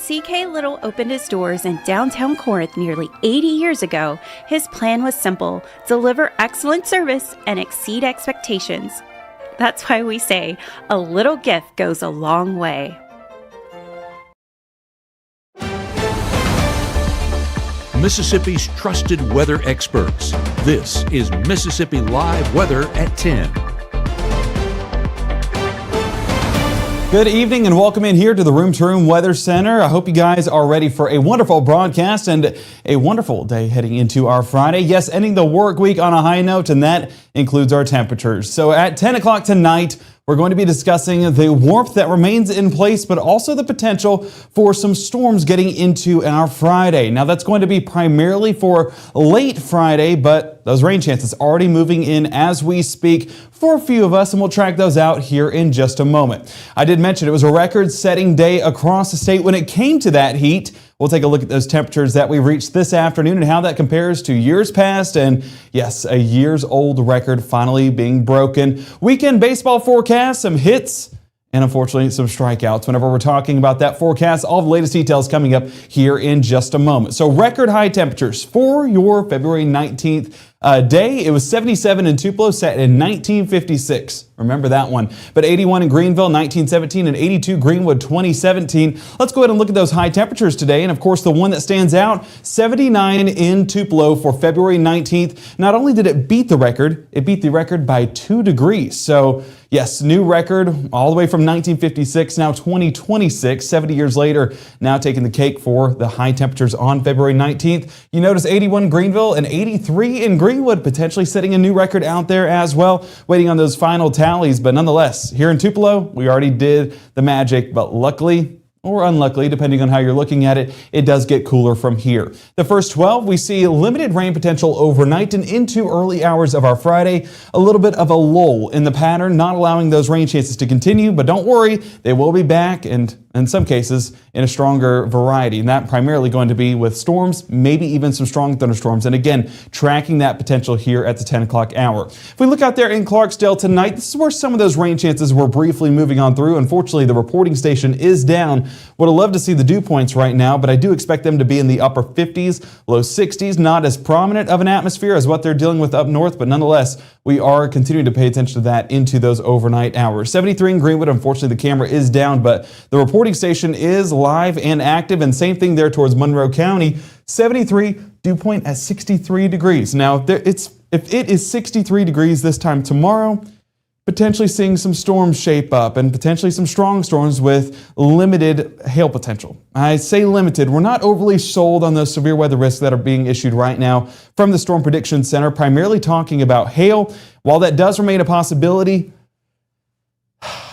CK Little opened his doors in downtown Corinth nearly 80 years ago, his plan was simple: deliver excellent service and exceed expectations. That's why we say a little gift goes a long way. Mississippi's trusted weather experts. This is Mississippi Live Weather at 10. Good evening and welcome in here to the Room to Room Weather Center. I hope you guys are ready for a wonderful broadcast and a wonderful day heading into our Friday. Yes, ending the work week on a high note, and that includes our temperatures. So at 10 o'clock tonight, we're going to be discussing the warmth that remains in place, but also the potential for some storms getting into our Friday. Now, that's going to be primarily for late Friday, but those rain chances already moving in as we speak for a few of us, and we'll track those out here in just a moment. I did mention it was a record-setting day across the state when it came to that heat. We'll take a look at those temperatures that we reached this afternoon and how that compares to years past. And yes, a years-old record finally being broken. Weekend baseball forecast, some hits, and unfortunately some strikeouts. Whenever we're talking about that forecast, all the latest details coming up here in just a moment. So record high temperatures for your February 19th day. It was 77 in Tupelo, set in 1956. Remember that one. But 81 in Greenville, 1917, and 82 Greenwood, 2017. Let's go ahead and look at those high temperatures today. And of course, the one that stands out, 79 in Tupelo for February 19th. Not only did it beat the record, it beat the record by 2 degrees. So yes, new record all the way from 1956, now 2026, 70 years later, now taking the cake for the high temperatures on February 19th. You notice 81 in Greenville and 83 in Greenwood, potentially setting a new record out there as well. Waiting on those final tallies, but nonetheless, here in Tupelo, we already did the magic, but luckily, or unluckily, depending on how you're looking at it, it does get cooler from here. The first 12, we see limited rain potential overnight and into early hours of our Friday. A little bit of a lull in the pattern, not allowing those rain chances to continue, but don't worry, they will be back, and in some cases, in a stronger variety. And that primarily going to be with storms, maybe even some strong thunderstorms. And again, tracking that potential here at the 10 o'clock hour. If we look out there in Clarksdale tonight, this is where some of those rain chances were briefly moving on through. Unfortunately, the reporting station is down. Would have loved to see the dew points right now, but I do expect them to be in the upper 50s, low 60s. Not as prominent of an atmosphere as what they're dealing with up north, but nonetheless, we are continuing to pay attention to that into those overnight hours. 73 in Greenwood, unfortunately the camera is down, but the reporting station is live and active, and same thing there towards Monroe County. 73, dew point at 63 degrees. Now, if it is 63 degrees this time tomorrow, potentially seeing some storms shape up and potentially some strong storms with limited hail potential. I say limited. We're not overly sold on those severe weather risks that are being issued right now from the Storm Prediction Center, primarily talking about hail. While that does remain a possibility,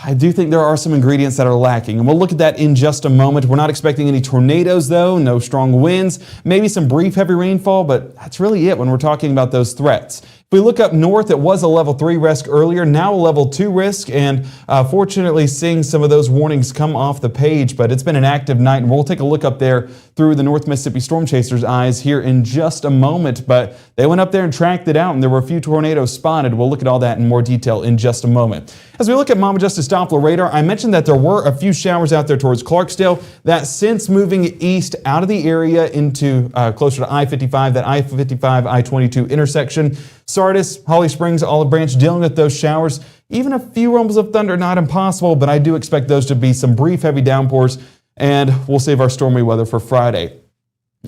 I do think there are some ingredients that are lacking, and we'll look at that in just a moment. We're not expecting any tornadoes, though, no strong winds, maybe some brief heavy rainfall, but that's really it when we're talking about those threats. If we look up north, it was a level 3 risk earlier, now a level 2 risk, and fortunately seeing some of those warnings come off the page, but it's been an active night, and we'll take a look up there through the North Mississippi Storm Chasers' eyes here in just a moment, but they went up there and tracked it out, and there were a few tornadoes spotted. We'll look at all that in more detail in just a moment. As we look at Mama Justice Doppler radar, I mentioned that there were a few showers out there towards Clarksdale, that since moving east out of the area into closer to I-55, that I-55, I-22 intersection. Sardis, Holly Springs, Olive Branch dealing with those showers. Even a few rumbles of thunder, not impossible, but I do expect those to be some brief heavy downpours, and we'll save our stormy weather for Friday.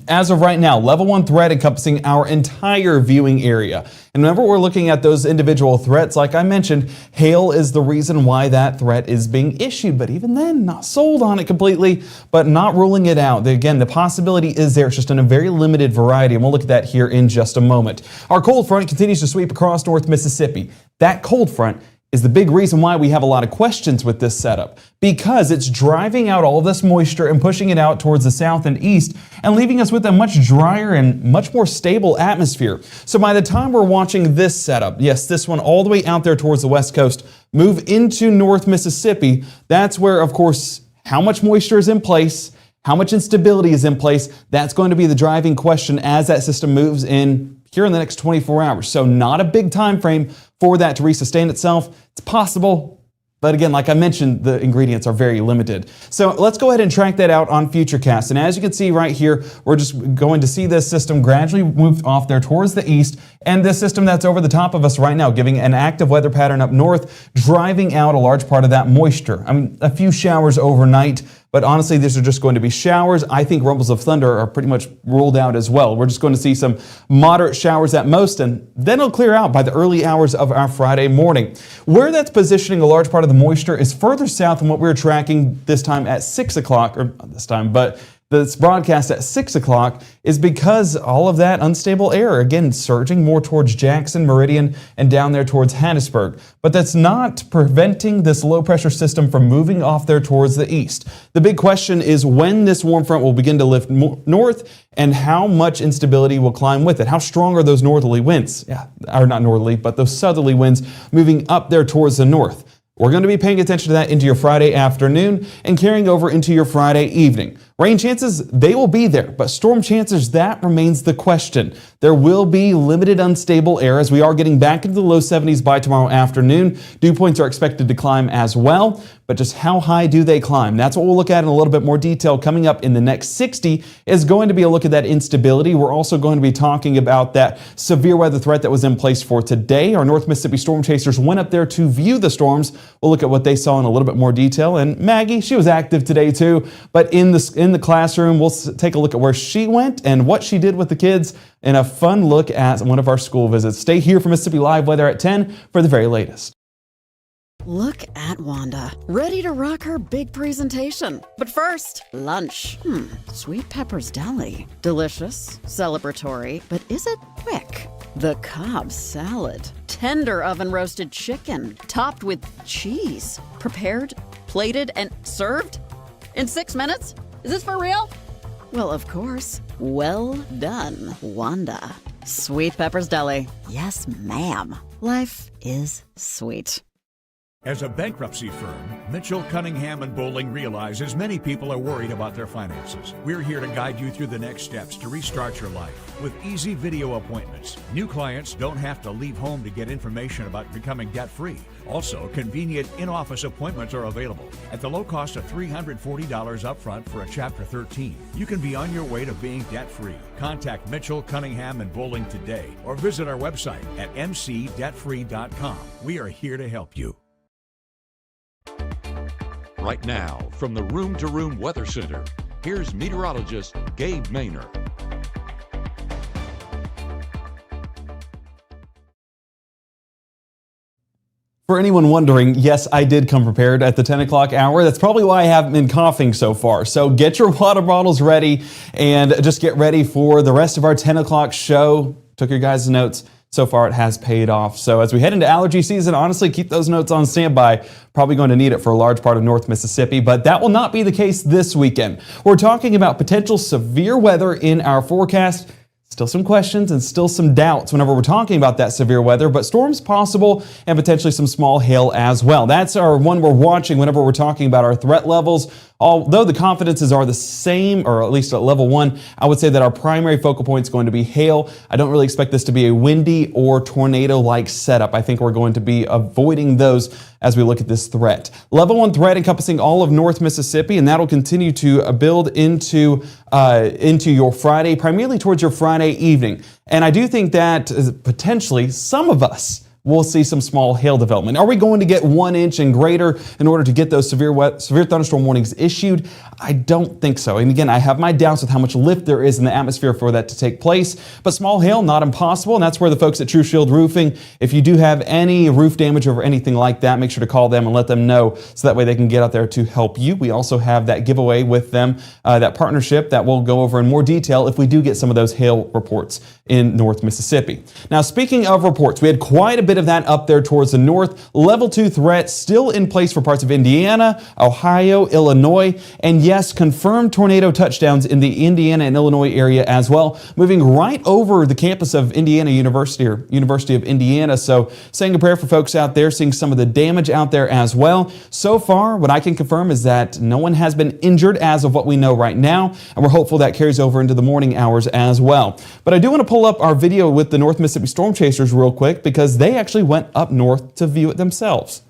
As of right now, level 1 threat encompassing our entire viewing area. And remember, we're looking at those individual threats. Like I mentioned, hail is the reason why that threat is being issued. But even then, not sold on it completely, but not ruling it out. Again, the possibility is there. It's just in a very limited variety. And we'll look at that here in just a moment. Our cold front continues to sweep across North Mississippi. That cold front is the big reason why we have a lot of questions with this setup, because it's driving out all this moisture and pushing it out towards the south and east and leaving us with a much drier and much more stable atmosphere. So by the time we're watching this setup, yes, this one all the way out there towards the west coast, move into North Mississippi, that's where, of course, how much moisture is in place, how much instability is in place, that's going to be the driving question as that system moves in here in the next 24 hours. So not a big time frame for that to resustain itself. It's possible, But again, like I mentioned, the ingredients are very limited. So let's go ahead and track that out on Futurecast. And as you can see right here, we're just going to see this system gradually move off there towards the east. And this system that's over the top of us right now, giving an active weather pattern up north, driving out a large part of that moisture. I mean, a few showers overnight, but honestly, these are just going to be showers. I think rumbles of thunder are pretty much ruled out as well. We're just going to see some moderate showers at most, and then it'll clear out by the early hours of our Friday morning. Where that's positioning a large part of the moisture is further south than what we were tracking this time at 6 o'clock, or not this time, but this broadcast at 6 o'clock is because all of that unstable air, again, surging more towards Jackson, Meridian, and down there towards Hattiesburg. But that's not preventing this low pressure system from moving off there towards the east. The big question is when this warm front will begin to lift north and how much instability will climb with it. How strong are those northerly winds? Yeah, or not northerly, but those southerly winds moving up there towards the north. We're going to be paying attention to that into your Friday afternoon and carrying over into your Friday evening. Rain chances, they will be there, but storm chances, that remains the question. There will be limited unstable air as we are getting back into the low 70s by tomorrow afternoon. Dew points are expected to climb as well, but just how high do they climb? That's what we'll look at in a little bit more detail. Coming up in the next 60 is going to be a look at that instability. We're also going to be talking about that severe weather threat that was in place for today. Our North Mississippi storm chasers went up there to view the storms. We'll look at what they saw in a little bit more detail. And Maggie, she was active today too, but in the classroom, we'll take a look at where she went and what she did with the kids and a fun look at one of our school visits. Stay here for Mississippi Live Weather at 10 for the very latest. Look at Wanda, ready to rock her big presentation. But first, lunch. Sweet Pepper's Deli. Delicious, celebratory, but is it quick? The Cobb salad. Tender oven-roasted chicken, topped with cheese. Prepared, plated, and served in 6 minutes? Is this for real? Well, of course. Well done, Wanda. Sweet Pepper's Deli. Yes, ma'am. Life is sweet. As a bankruptcy firm, Mitchell, Cunningham & Bowling realizes many people are worried about their finances. We're here to guide you through the next steps to restart your life with easy video appointments. New clients don't have to leave home to get information about becoming debt-free. Also, convenient in-office appointments are available at the low cost of $340 upfront for a Chapter 13. You can be on your way to being debt-free. Contact Mitchell, Cunningham & Bowling today or visit our website at mcdebtfree.com. We are here to help you. Right now, from the Room to Room Weather Center, here's meteorologist Gabe Maynor. For anyone wondering, yes, I did come prepared at the 10 o'clock hour. That's probably why I haven't been coughing so far. So get your water bottles ready and just get ready for the rest of our 10 o'clock show. Took your guys' notes. So far, it has paid off. So as we head into allergy season, honestly, keep those notes on standby. Probably going to need it for a large part of North Mississippi, but that will not be the case this weekend. We're talking about potential severe weather in our forecast. Still some questions and still some doubts whenever we're talking about that severe weather, but storms possible and potentially some small hail as well. That's our one we're watching whenever we're talking about our threat levels. Although the confidences are the same, or at least at level 1, I would say that our primary focal point is going to be hail. I don't really expect this to be a windy or tornado-like setup. I think we're going to be avoiding those as we look at this threat. Level 1 threat encompassing all of North Mississippi, and that'll continue to build into your Friday, primarily towards your Friday evening. And I do think that potentially some of us we'll see some small hail development. Are we going to get 1 inch and greater in order to get those severe thunderstorm warnings issued? I don't think so. And again, I have my doubts with how much lift there is in the atmosphere for that to take place. But small hail, not impossible. And that's where the folks at True Shield Roofing, if you do have any roof damage or anything like that, make sure to call them and let them know so that way they can get out there to help you. We also have that giveaway with them, that partnership that we'll go over in more detail if we do get some of those hail reports in North Mississippi. Now, speaking of reports, we had quite a bit of that up there towards the north. Level 2 threat still in place for parts of Indiana, Ohio, Illinois, and yes, confirmed tornado touchdowns in the Indiana and Illinois area as well, moving right over the campus of Indiana University or University of Indiana. So saying a prayer for folks out there, seeing some of the damage out there as well. So far, what I can confirm is that no one has been injured as of what we know right now, and we're hopeful that carries over into the morning hours as well. But I do want to pull up our video with the North Mississippi Storm Chasers real quick because they actually went up north to view it themselves.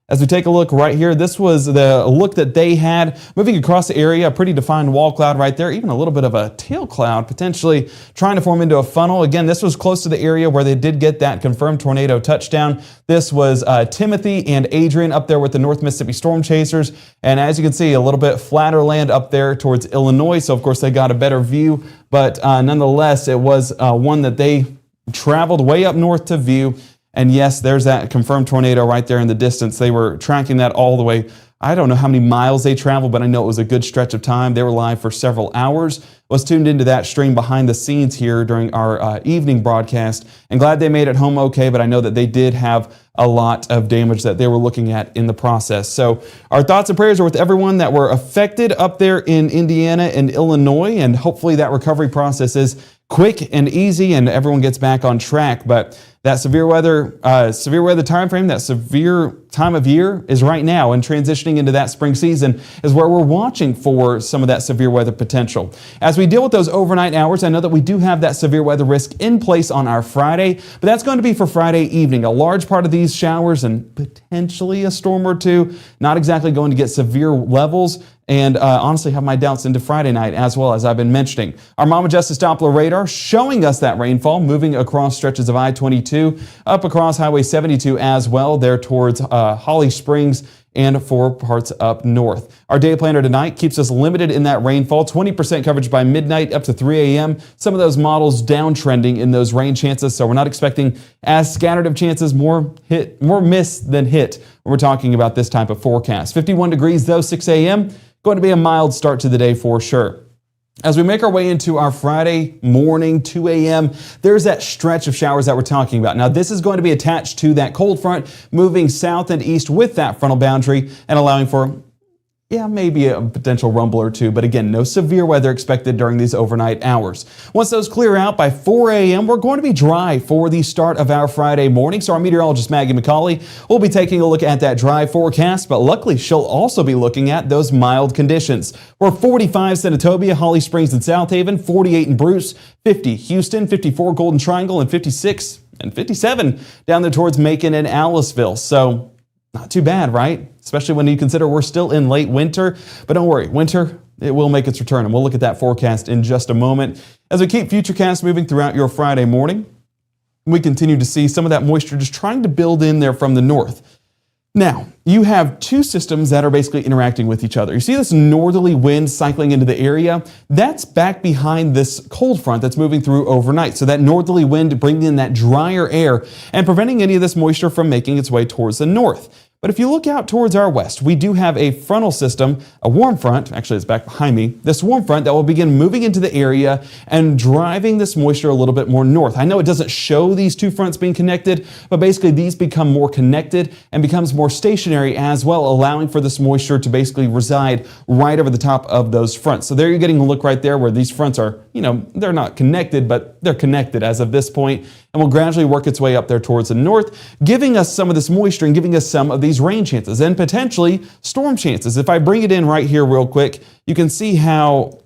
As we take a look right here, this was the look that they had moving across the area, a pretty defined wall cloud right there, even a little bit of a tail cloud potentially trying to form into a funnel. Again, this was close to the area where they did get that confirmed tornado touchdown. This was Timothy and Adrian up there with the North Mississippi Storm Chasers. And as you can see, a little bit flatter land up there towards Illinois. So of course they got a better view, but nonetheless, it was one that they traveled way up north to view. And yes, there's that confirmed tornado right there in the distance. They were tracking that all the way. I don't know how many miles they traveled, but I know it was a good stretch of time. They were live for several hours. Was tuned into that stream behind the scenes here during our evening broadcast. And glad they made it home okay, but I know that they did have a lot of damage that they were looking at in the process. So our thoughts and prayers are with everyone that were affected up there in Indiana and Illinois, and hopefully that recovery process is quick and easy and everyone gets back on track. But that severe weather time frame, that severe time of year is right now, and transitioning into that spring season is where we're watching for some of that severe weather potential. As we deal with those overnight hours, I know that we do have that severe weather risk in place on our Friday, but that's going to be for Friday evening. A large part of these showers and potentially a storm or two, not exactly going to get severe levels, and honestly have my doubts into Friday night as well, as I've been mentioning. Our Mama Justice Doppler radar showing us that rainfall moving across stretches of I-22, up across Highway 72 as well, there towards Holly Springs and for parts up north. Our day planner tonight keeps us limited in that rainfall, 20% coverage by midnight up to 3 a.m. Some of those models downtrending in those rain chances, so we're not expecting as scattered of chances, more miss than hit when we're talking about this type of forecast. 51 degrees though, 6 a.m. Going to be a mild start to the day for sure. As we make our way into our Friday morning, 2 a.m., there's that stretch of showers that we're talking about. Now, this is going to be attached to that cold front moving south and east with that frontal boundary and allowing for maybe a potential rumble or two, but again, no severe weather expected during these overnight hours. Once those clear out by 4 a.m., we're going to be dry for the start of our Friday morning. So our meteorologist, Maggie McCauley, will be taking a look at that dry forecast, but luckily she'll also be looking at those mild conditions. We're 45 Senatobia, Holly Springs, and South Haven, 48 in Bruce, 50 Houston, 54 Golden Triangle, and 56 and 57 down there towards Macon and Aliceville. So not too bad, right? Especially when you consider we're still in late winter. But don't worry, winter, it will make its return. And we'll look at that forecast in just a moment. As we keep Futurecast moving throughout your Friday morning, we continue to see some of that moisture just trying to build in there from the north. Now, you have two systems that are basically interacting with each other. You see this northerly wind cycling into the area? That's back behind this cold front that's moving through overnight. So that northerly wind bringing in that drier air and preventing any of this moisture from making its way towards the north. But if you look out towards our west, we do have a frontal system, a warm front, actually it's back behind me, this warm front that will begin moving into the area and driving this moisture a little bit more north. I know it doesn't show these two fronts being connected, but basically these become more connected and becomes more stationary as well, allowing for this moisture to basically reside right over the top of those fronts. So there you're getting a look right there where these fronts are, they're not connected, but they're connected as of this point, and will gradually work its way up there towards the north, giving us some of this moisture and giving us some of these rain chances and potentially storm chances. If I bring it in right here real quick, you can see how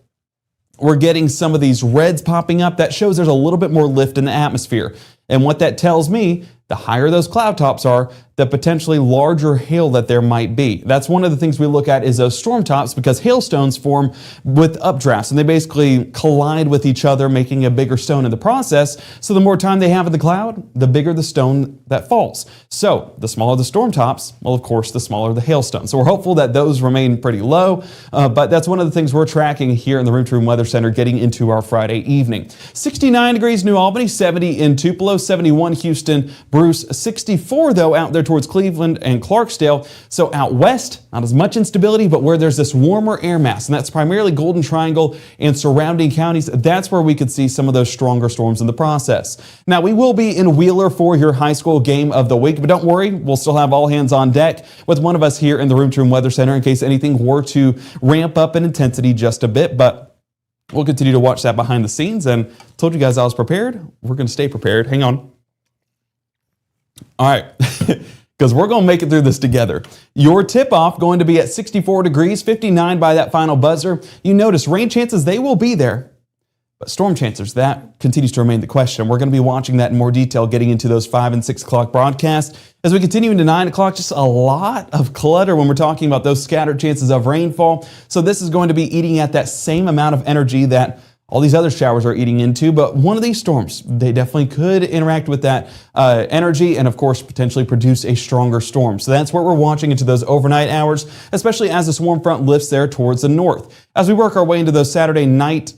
we're getting some of these reds popping up. That shows there's a little bit more lift in the atmosphere. And what that tells me, the higher those cloud tops are, the potentially larger hail that there might be. That's one of the things we look at is those storm tops, because hailstones form with updrafts and they basically collide with each other, making a bigger stone in the process. So the more time they have in the cloud, the bigger the stone that falls. So the smaller the storm tops, well, of course, the smaller the hailstone. So we're hopeful that those remain pretty low, but that's one of the things we're tracking here in the Room to Room Weather Center getting into our Friday evening. 69 degrees New Albany, 70 in Tupelo, 71 Houston, Bruce, 64 though out there towards Cleveland and Clarksdale. So out west, not as much instability, but where there's this warmer air mass, and that's primarily Golden Triangle and surrounding counties, that's where we could see some of those stronger storms in the process. Now, we will be in Wheeler for your high school game of the week, but don't worry, we'll still have all hands on deck with one of us here in the Room to Room Weather Center in case anything were to ramp up in intensity just a bit, but we'll continue to watch that behind the scenes. And told you guys I was prepared. We're going to stay prepared. Hang on. All right, because we're going to make it through this together. Your tip-off going to be at 64 degrees, 59 by that final buzzer. You notice rain chances, they will be there. But storm chances, that continues to remain the question. We're going to be watching that in more detail, getting into those 5 and 6 o'clock broadcasts. As we continue into 9 o'clock, just a lot of clutter when we're talking about those scattered chances of rainfall. So this is going to be eating at that same amount of energy that all these other showers are eating into, but one of these storms, they definitely could interact with that energy and, of course, potentially produce a stronger storm. So that's what we're watching into those overnight hours, especially as the swarm front lifts there towards the north. As we work our way into those Friday night,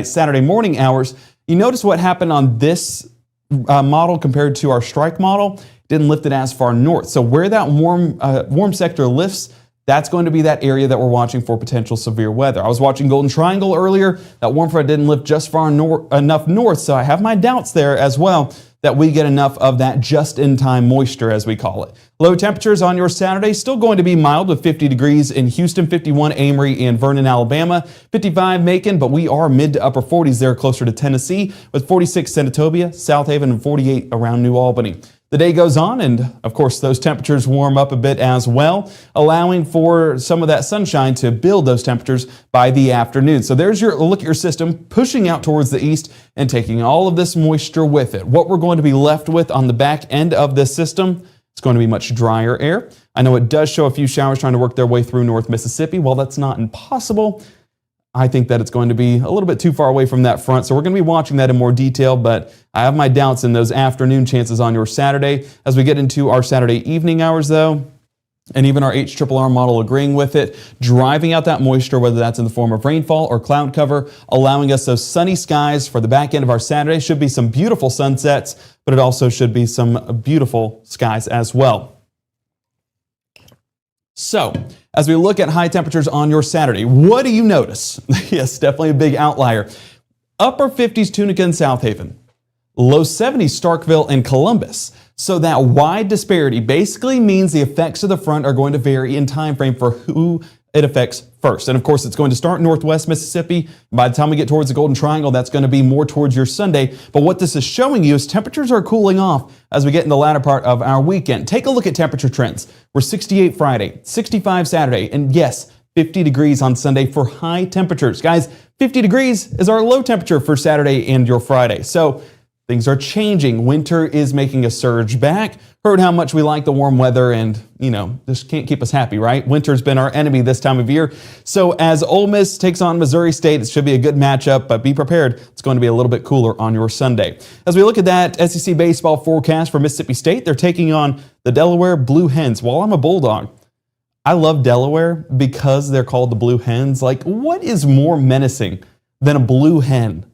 Saturday morning hours, you notice what happened on this model compared to our strike model. Didn't lift it as far north. So where that warm sector lifts, that's going to be that area that we're watching for potential severe weather. I was watching Golden Triangle earlier. That warm front didn't lift just far enough north, so I have my doubts there as well that we get enough of that just-in-time moisture, as we call it. Low temperatures on your Saturday, still going to be mild with 50 degrees in Houston, 51 Amory and Vernon, Alabama, 55 Macon, but we are mid to upper 40s there closer to Tennessee, with 46 Senatobia, South Haven, and 48 around New Albany. The day goes on, and of course those temperatures warm up a bit as well, allowing for some of that sunshine to build those temperatures by the afternoon. So there's your look at your system pushing out towards the east and taking all of this moisture with it. What we're going to be left with on the back end of this system, it's going to be much drier air. I know it does show a few showers trying to work their way through North Mississippi. While that's not impossible, I think that it's going to be a little bit too far away from that front, so we're going to be watching that in more detail, but I have my doubts in those afternoon chances on your Saturday. As we get into our Saturday evening hours, though, and even our HRRR model agreeing with it, driving out that moisture, whether that's in the form of rainfall or cloud cover, allowing us those sunny skies for the back end of our Saturday. Should be some beautiful sunsets, but it also should be some beautiful skies as well. So, as we look at high temperatures on your Saturday, what do you notice? Yes, definitely a big outlier. Upper 50s Tunica and South Haven. Low 70s Starkville and Columbus. So that wide disparity basically means the effects of the front are going to vary in time frame for who it affects first. And of course, it's going to start northwest Mississippi. By the time we get towards the Golden Triangle, that's going to be more towards your Sunday. But what this is showing you is temperatures are cooling off as we get in the latter part of our weekend. Take a look at temperature trends. We're 68 Friday, 65 Saturday, and yes, 50 degrees on Sunday for high temperatures. Guys, 50 degrees is our low temperature for Saturday and your Friday. So things are changing. Winter is making a surge back. Heard how much we like the warm weather, and, this can't keep us happy, right? Winter's been our enemy this time of year. So as Ole Miss takes on Missouri State, it should be a good matchup, but be prepared. It's going to be a little bit cooler on your Sunday. As we look at that SEC baseball forecast for Mississippi State, they're taking on the Delaware Blue Hens. While I'm a Bulldog, I love Delaware because they're called the Blue Hens. Like, what is more menacing than a blue hen?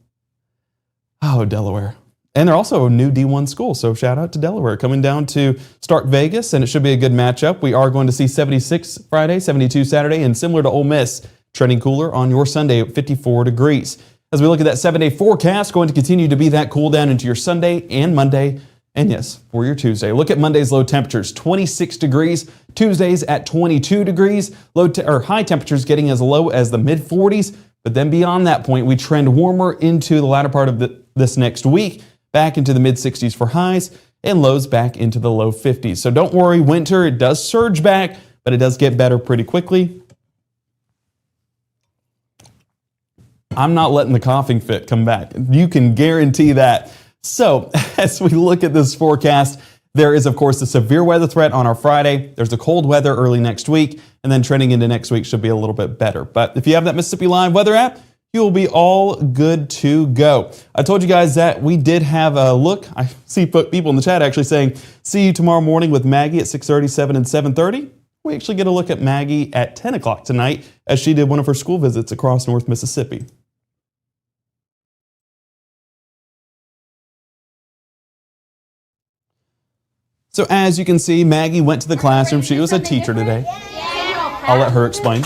Oh, Delaware. And they're also a new D1 school, so shout out to Delaware. Coming down to Stark Vegas, and it should be a good matchup. We are going to see 76 Friday, 72 Saturday, and similar to Ole Miss, trending cooler on your Sunday at 54 degrees. As we look at that 7-day forecast, going to continue to be that cool down into your Sunday and Monday, and yes, for your Tuesday. Look at Monday's low temperatures, 26 degrees. Tuesday's at 22 degrees. High temperatures getting as low as the mid-40s, but then beyond that point, we trend warmer into the latter part of this next week. Back into the mid-60s for highs, and lows back into the low 50s. So don't worry, winter, it does surge back, but it does get better pretty quickly. I'm not letting the coughing fit come back. You can guarantee that. So as we look at this forecast, there is, of course, the severe weather threat on our Friday. There's the cold weather early next week, and then trending into next week should be a little bit better. But if you have that Mississippi Live weather app, you will be all good to go. I told you guys that we did have a look. I see people in the chat actually saying, see you tomorrow morning with Maggie at 6:30, 7, and 7:30. We actually get a look at Maggie at 10 o'clock tonight as she did one of her school visits across North Mississippi. So as you can see, Maggie went to the classroom. She was a teacher today. I'll let her explain.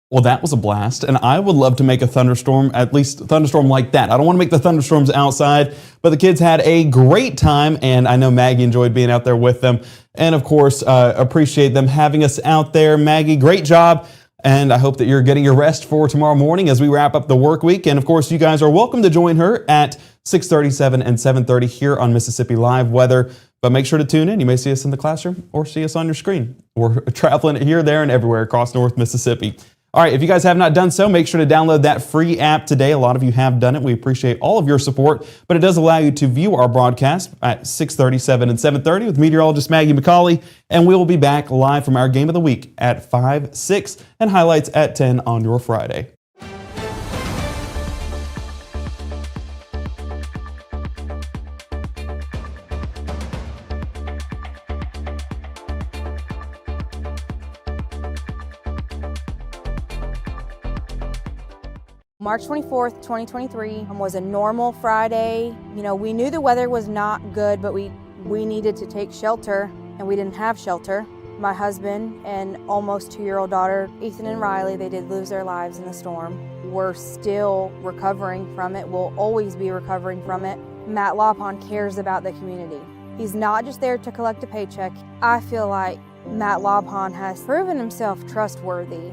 Well, that was a blast, and I would love to make a thunderstorm, at least a thunderstorm like that. I don't want to make the thunderstorms outside, but the kids had a great time, and I know Maggie enjoyed being out there with them, and of course, appreciate them having us out there. Maggie, great job, And I hope that you're getting your rest for tomorrow morning as we wrap up the work week. And of course, you guys are welcome to join her at 6:37 and 7:30 here on Mississippi Live Weather. But make sure to tune in. You may see us in the classroom or see us on your screen. We're traveling here, there, and everywhere across North Mississippi. All right, if you guys have not done so, make sure to download that free app today. A lot of you have done it. We appreciate all of your support, but it does allow you to view our broadcast at 6:37 and 7:30 with meteorologist Maggie McCauley, and we will be back live from our game of the week at 5, 6, and highlights at 10 on your Friday. March 24th, 2023 was a normal Friday. You know, we knew the weather was not good, but we needed to take shelter, and we didn't have shelter. My husband and almost 2-year-old daughter, Ethan and Riley, they did lose their lives in the storm. We're still recovering from it. We'll always be recovering from it. Matt Lawpon cares about the community. He's not just there to collect a paycheck. I feel like Matt Lawpon has proven himself trustworthy.